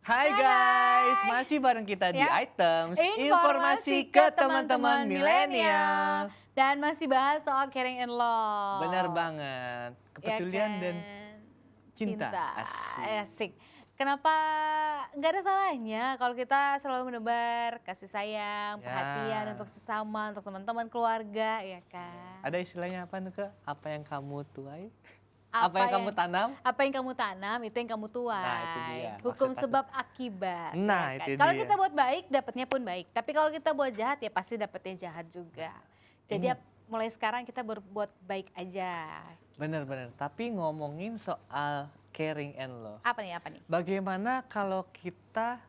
Hai guys, masih bareng kita di Ya. Items Informasi ke teman-teman milenial. Dan masih bahas soal caring and love. Benar banget, Ya kepedulian dan kan? cinta. Asik. Kenapa nggak ada salahnya kalau kita selalu menebar kasih sayang, Ya. perhatian untuk sesama, untuk teman-teman, keluarga, ya kan? Ada istilahnya apa tuh, Kak? Apa yang kamu tuai? Apa Apa yang kamu tanam? Apa yang kamu tanam itu yang kamu tuai. Nah, itu dia. Hukum Maksud aku. sebab akibat. Nah, ya kan? itu Kalau dia. kita buat baik, dapatnya pun baik. Tapi kalau kita buat jahat, ya pasti dapatnya jahat juga. Jadi mulai sekarang kita berbuat baik aja. Bener-bener, tapi ngomongin soal caring and love. Apa nih? Bagaimana kalau kita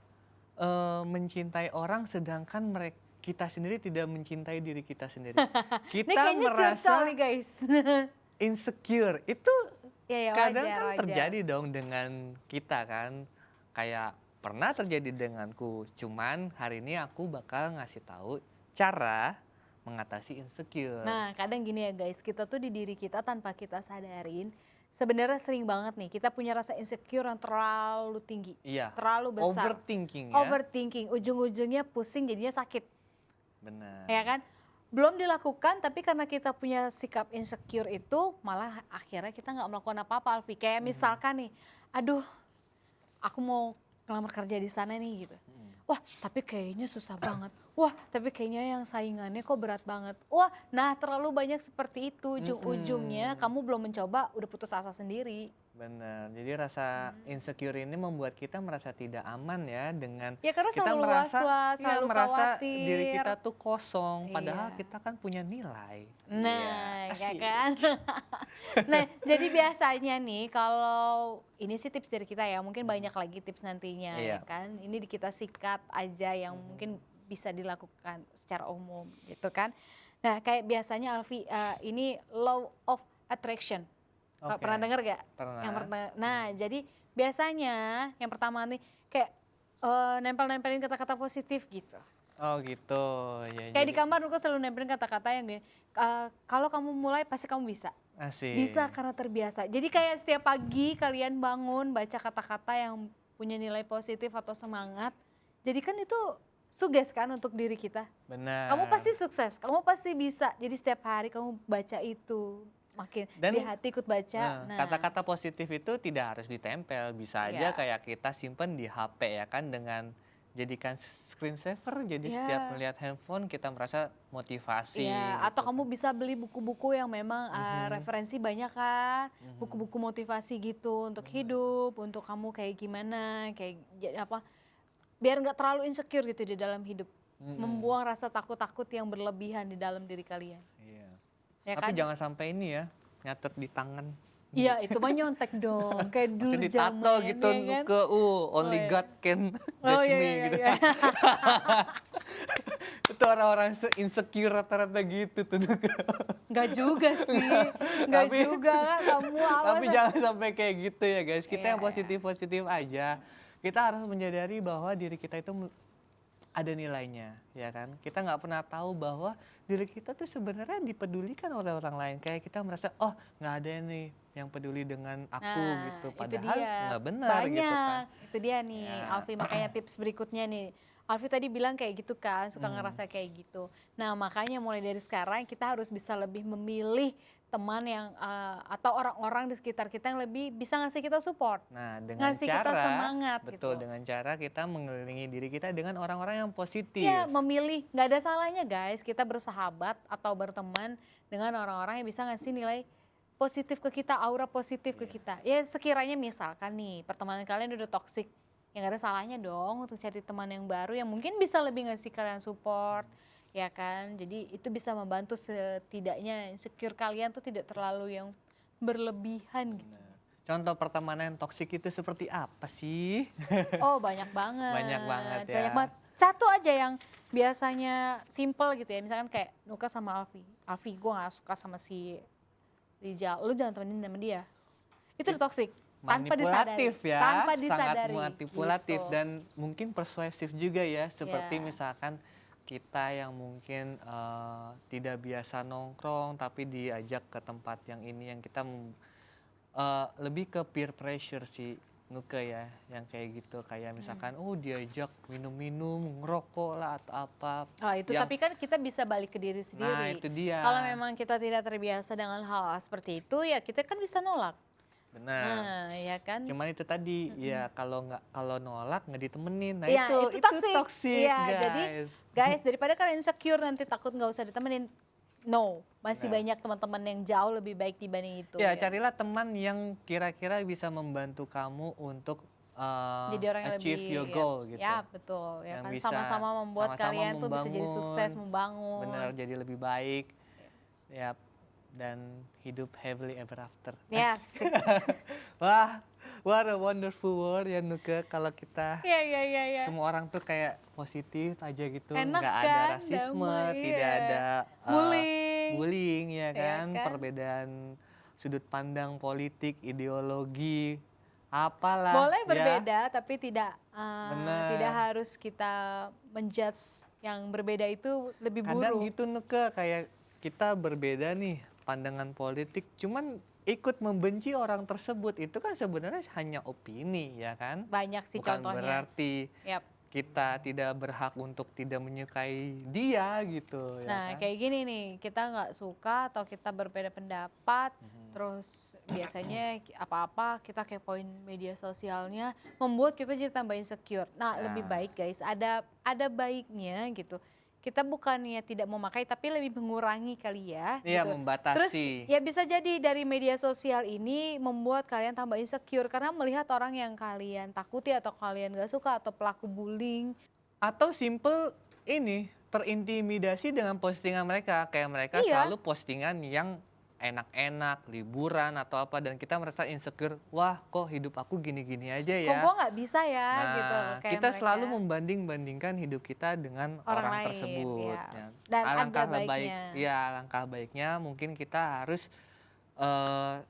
mencintai orang sedangkan kita sendiri tidak mencintai diri kita sendiri? Ini Kita kayaknya curcol merasa nih guys. insecure. Itu Ya, kadang wajar, kan wajar. terjadi dong dengan kita kan. Kayak pernah terjadi denganku. Cuman hari ini aku bakal ngasih tahu cara mengatasi insecure. Nah, kadang gini ya guys, kita tuh di diri kita tanpa kita sadarin, sebenarnya sering banget nih kita punya rasa insecure yang terlalu tinggi, Iya. terlalu besar. Overthinking ya. Overthinking, ujung-ujungnya pusing jadinya sakit, Benar. ya kan? Belum dilakukan, tapi karena kita punya sikap insecure itu, malah akhirnya kita nggak melakukan apa-apa, Alfi. Kayak misalkan nih, aduh, aku mau ngelamar kerja di sana nih gitu. Wah, tapi kayaknya susah banget. Wah, tapi kayaknya yang saingannya kok berat banget. Wah, nah terlalu banyak seperti itu. Ujung-ujungnya kamu belum mencoba, udah putus asa sendiri. Benar, jadi rasa insecure ini membuat kita merasa tidak aman ya dengan Ya karena kita selalu merasa was-was, selalu merasa khawatir. diri kita tuh kosong, padahal Iya. kita kan punya nilai. Nah, Iya, ya asik. kan? Nah, jadi biasanya nih kalau ini sih tips dari kita ya, mungkin banyak lagi tips nantinya Iya. ya kan. Ini kita sikat aja yang mungkin bisa dilakukan secara umum gitu kan. Nah, kayak biasanya Alfi, ini law of attraction. Oke. Pernah dengar gak? Pernah. Nah, jadi biasanya yang pertama nih kayak nempel-nempelin kata-kata positif gitu. Oh gitu, ya. Kayak di kamar aku selalu nempelin kata-kata yang gini, kalau kamu mulai pasti kamu bisa. Asik. Bisa karena terbiasa. Jadi kayak setiap pagi kalian bangun baca kata-kata yang punya nilai positif atau semangat. Jadi kan itu suges kan untuk diri kita. Benar. Kamu pasti sukses, kamu pasti bisa. Jadi setiap hari kamu baca itu. Makin Dan, di hati ikut baca. Nah, kata-kata positif itu tidak harus ditempel, bisa aja Iya. kayak kita simpen di HP ya kan, dengan jadikan screensaver, jadi Iya. setiap melihat handphone kita merasa motivasi. ya, atau kamu bisa beli buku-buku yang memang referensi banyak kan, buku-buku motivasi gitu untuk hidup, untuk kamu kayak gimana, kayak apa, biar nggak terlalu insecure gitu di dalam hidup, membuang rasa takut-takut yang berlebihan di dalam diri kalian. Iya. Ya Tapi kan? jangan sampai ini ya, nyatet di tangan. Iya, itu mah nyontek dong, kayak dulu Maksudnya ditato zaman, gitu, ya kan? ke only iya. God can Oh judge iya, me iya, gitu. iya. Itu orang-orang insecure rata-rata gitu tuh. Nggak juga sih, nggak Tapi- juga kan kamu awas. Tapi jangan sampai kayak gitu ya guys. Kita Iya, yang positif-positif aja. Kita harus menyadari bahwa diri kita itu ada nilainya, ya kan? Kita nggak pernah tahu bahwa diri kita tuh sebenarnya dipedulikan oleh orang lain. Kayak kita merasa, oh nggak ada nih yang peduli dengan aku Nah, gitu. itu Padahal dia. nggak benar gitu kan. Banyak, itu dia nih Ya. Alfi, makanya tips berikutnya nih. Alfi tadi bilang kayak gitu kan, suka ngerasa kayak gitu. Nah makanya mulai dari sekarang kita harus bisa lebih memilih teman yang atau orang-orang di sekitar kita yang lebih bisa ngasih kita support. Nah, dengan Ngasih kita cara, semangat betul, gitu. dengan cara kita mengelilingi diri kita dengan orang-orang yang positif. Ya memilih, nggak ada salahnya guys kita bersahabat atau berteman dengan orang-orang yang bisa ngasih nilai positif ke kita, aura positif ke kita. Ya sekiranya misalkan nih pertemanan kalian udah toksik, ya nggak ada salahnya dong untuk cari teman yang baru yang mungkin bisa lebih ngasih kalian support, ya kan. Jadi itu bisa membantu setidaknya insecure kalian tuh tidak terlalu yang berlebihan gitu. Contoh pertemanan yang toksik itu seperti apa sih? Oh banyak banget. Banyak banget ya. Banyak banget. Satu aja yang biasanya simple gitu ya, misalkan kayak Nuka sama Alfi. Alfi gue gak suka sama si Rijal, lu jangan temenin sama dia. Itu udah toksik. Tanpa disadari. Manipulatif ya, Tanpa sangat disadari. manipulatif gitu. dan mungkin persuasif juga ya. Seperti Ya. misalkan kita yang mungkin tidak biasa nongkrong tapi diajak ke tempat yang ini yang kita lebih ke peer pressure sih Nuke ya, yang kayak gitu kayak misalkan diajak minum-minum, ngerokok lah atau apa. Oh itu Yang tapi kan kita bisa balik ke diri nah sendiri. itu dia. Kalau memang kita tidak terbiasa dengan hal seperti itu ya kita kan bisa nolak. Benar. Nah, ya kan? Cuman itu tadi ya kalau nolak nggak ditemenin. Nah Ya, itu toxic. toxic Iya, guys. jadi guys daripada kalian insecure nanti takut nggak usah ditemenin. No, masih Benar. banyak teman-teman yang jauh lebih baik dibanding itu. Ya, carilah teman yang kira-kira bisa membantu kamu untuk Jadi orang yang achieve lebih your goal gitu. Ya, betul. Ya Yang kan bisa sama-sama membuat sama-sama kalian tuh bisa jadi sukses, membangun, membangun. Benar, jadi lebih baik. Ya, dan hidup happily ever after. Yes. Wah, what a wonderful world ya Nuke kalau kita Iya. semua orang tuh kayak positif aja gitu, Enak nggak ada kan, rasisme, damai, tidak iya. ada bullying ya Iya kan, kan? perbedaan sudut pandang politik, ideologi, apalah. Boleh ya. berbeda tapi Benar. tidak harus kita menjudge yang berbeda itu lebih Kadang buruk. gitu Nuke, kayak kita berbeda nih pandangan politik, cuman ikut membenci orang tersebut itu kan sebenarnya hanya opini ya kan. Banyak sih Bukan contohnya. berarti Yap. kita tidak berhak untuk tidak menyukai dia gitu ya Nah, kan. kayak gini nih, kita nggak suka atau kita berbeda pendapat, terus biasanya apa-apa kita kepoin media sosialnya, membuat kita jadi tambah insecure. Nah, Ya. lebih baik guys, ada baiknya gitu. Kita bukannya tidak memakai, tapi lebih mengurangi kali ya. Iya, gitu. membatasi. Terus ya bisa jadi dari media sosial ini membuat kalian tambah insecure karena melihat orang yang kalian takuti atau kalian gak suka atau pelaku bullying. Atau simple ini terintimidasi dengan postingan mereka, kayak mereka Iya. selalu postingan yang enak-enak, liburan atau apa, dan kita merasa insecure, wah kok hidup aku gini-gini aja Kok ya. gue nggak bisa ya Nah, gitu. Kayak kita mereka. selalu membanding-bandingkan hidup kita dengan Orang orang lain, tersebut. ya. Ya. Dan Alangkah ada baik, baiknya. ya alangkah baiknya mungkin kita harus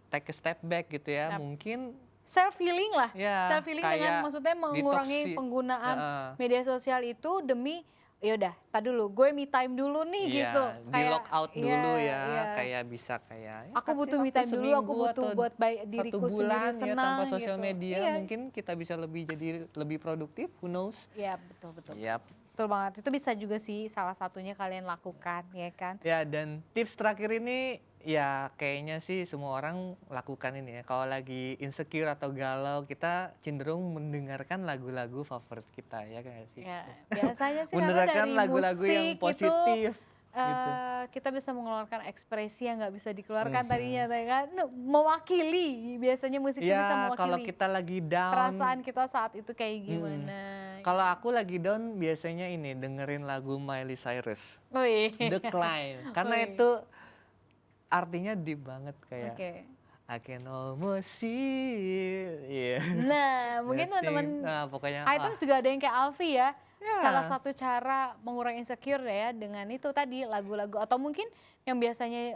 take a step back gitu ya. Yap. Mungkin Self healing lah. ya Self healing dengan kayak maksudnya mengurangi detoksi- penggunaan Heeh. media sosial itu demi yaudah, tak dulu, gue me time dulu nih Iya, gitu. di lock out dulu ya, iya. kayak bisa kayak ya, Aku kasih butuh me waktu time dulu, aku seminggu butuh atau buat baik 1 diriku bulan sendiri ya senang tanpa sosial gitu. media, Iya. mungkin kita bisa jadi lebih produktif, who knows? Iya, betul. Yap. Betul banget. Itu bisa juga sih salah satunya kalian lakukan, ya kan? Ya, dan tips terakhir ini ya kayaknya sih semua orang lakukan ini ya. Kalau lagi insecure atau galau, kita cenderung mendengarkan lagu-lagu favorit kita ya kan sih. Ya, biasanya sih karena Mendengarkan dari lagu-lagu yang musik itu positif gitu. kita bisa mengeluarkan ekspresi yang nggak bisa dikeluarkan tadinya, ya kan? Mewakili, biasanya musik itu bisa Ya, mewakili kalau kita lagi down, perasaan kita saat itu kayak gimana. kalau aku lagi down biasanya ini dengerin lagu Miley Cyrus, Wih. The Climb, karena Wih. itu artinya deep banget kayak Oke. I can almost see you. Iya. Nah, mungkin teman-teman Nah, pokoknya items juga ada yang kayak Alfi ya. Ya. Salah satu cara mengurangi insecure ya dengan itu tadi lagu-lagu atau mungkin yang biasanya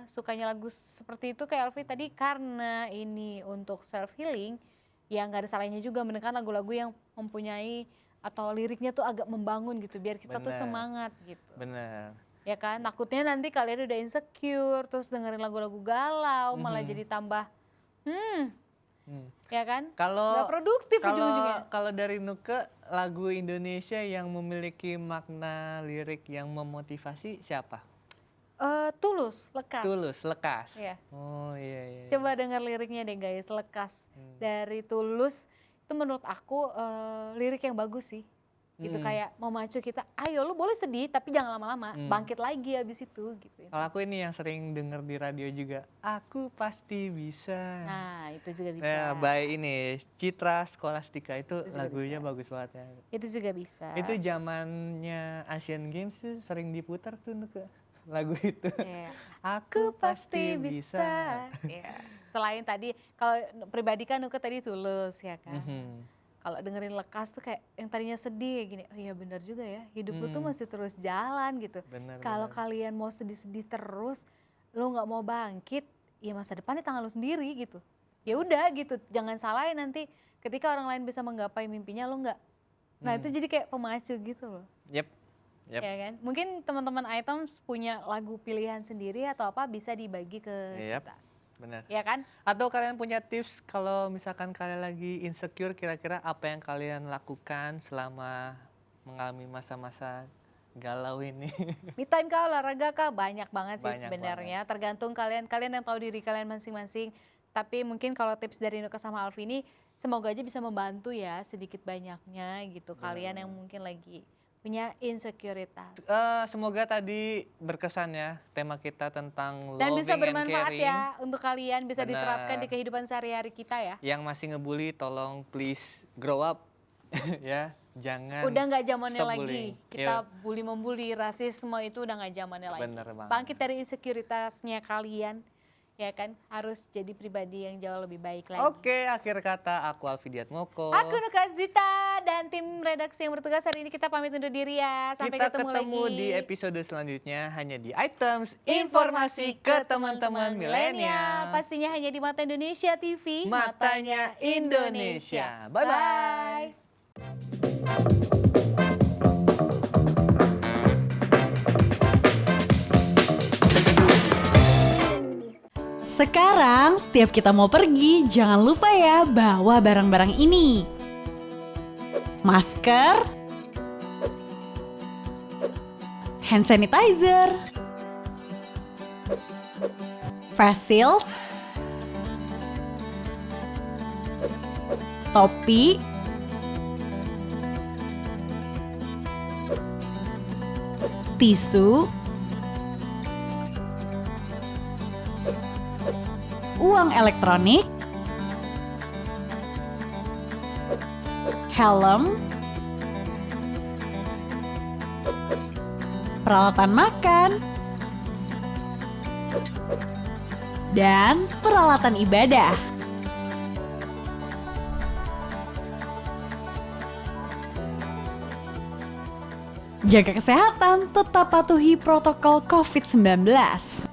sukanya lagu seperti itu kayak Alfi tadi karena ini untuk self healing ya nggak ada salahnya juga mendengarkan lagu-lagu yang mempunyai atau liriknya tuh agak membangun gitu biar kita tuh Bener. semangat gitu. bener. Ya kan, takutnya nanti kalian udah insecure terus dengerin lagu-lagu galau malah jadi tambah ya kan? Kalau Nggak produktif kalau ujung-ujungnya. kalau dari Nuke, lagu Indonesia yang memiliki makna lirik yang memotivasi siapa? Tulus, lekas. Tulus, Lekas. Iya. Oh iya iya. Coba denger liriknya deh guys, lekas. Dari Tulus, itu menurut aku lirik yang bagus sih. Gitu kayak memacu kita, ayo lu boleh sedih tapi jangan lama-lama, bangkit lagi abis itu gitu. Kalau aku ini yang sering denger di radio juga, aku pasti bisa. Nah itu juga bisa. Nah, by ini Citra Scholastika itu juga lagunya bagus banget ya. Itu juga bisa. Itu zamannya Asian Games tuh sering diputar tuh Nuke, lagu itu. Iya. Aku pasti bisa. Iya. Selain tadi, kalau pribadi kan Nuke tadi Tulus ya kan. Kalau dengerin lekas tuh kayak yang tadinya sedih gini, oh iya benar juga ya, hidup lu tuh masih terus jalan gitu. Bener, Kalau kalian mau sedih-sedih terus, lu nggak mau bangkit, ya masa depan di tangan lu sendiri gitu. Ya udah gitu, jangan salahin nanti ketika orang lain bisa menggapai mimpinya lu nggak. Nah itu jadi kayak pemacu gitu loh. Yep. Yap. Ya kan? Mungkin teman-teman items punya lagu pilihan sendiri atau apa bisa dibagi ke Yap. kita. Benar. Ya kan? Atau kalian punya tips kalau misalkan kalian lagi insecure, kira-kira apa yang kalian lakukan selama mengalami masa-masa galau ini? Me time kah, olahraga kah, banyak banget sih Banyak sebenarnya. Tergantung kalian yang tahu diri kalian masing-masing. Tapi mungkin kalau tips dari Nuka sama Alfi ini semoga aja bisa membantu ya sedikit banyaknya gitu. Kalian yang mungkin lagi punya insekuritas. Semoga tadi berkesan ya tema kita tentang Dan bisa loving and bermanfaat caring. ya untuk kalian, bisa Benar. diterapkan di kehidupan sehari-hari kita ya. Yang masih ngebully, tolong please grow up. Ya, jangan Udah nggak zamannya stop lagi. bullying. Kita Yuk. bully membuli, rasisme itu udah nggak zamannya lagi. Bener banget. Bangkit dari insekuritasnya kalian, ya kan, harus jadi pribadi yang jauh lebih baik lagi. Oke, akhir kata aku Alfidiat Moko. Aku Nuka Zita dan tim redaksi yang bertugas hari ini kita pamit undur diri ya. Sampai Kita ketemu ketemu lagi di episode selanjutnya hanya di Items Informasi ke teman-teman milenial. Pastinya hanya di Mata Indonesia TV. Matanya Indonesia. Bye-bye. Sekarang, setiap kita mau pergi, jangan lupa ya bawa barang-barang ini. Masker, hand sanitizer, face shield, topi, tisu, uang elektronik, helm, peralatan makan, dan peralatan ibadah. Jaga kesehatan, tetap patuhi protokol COVID-19.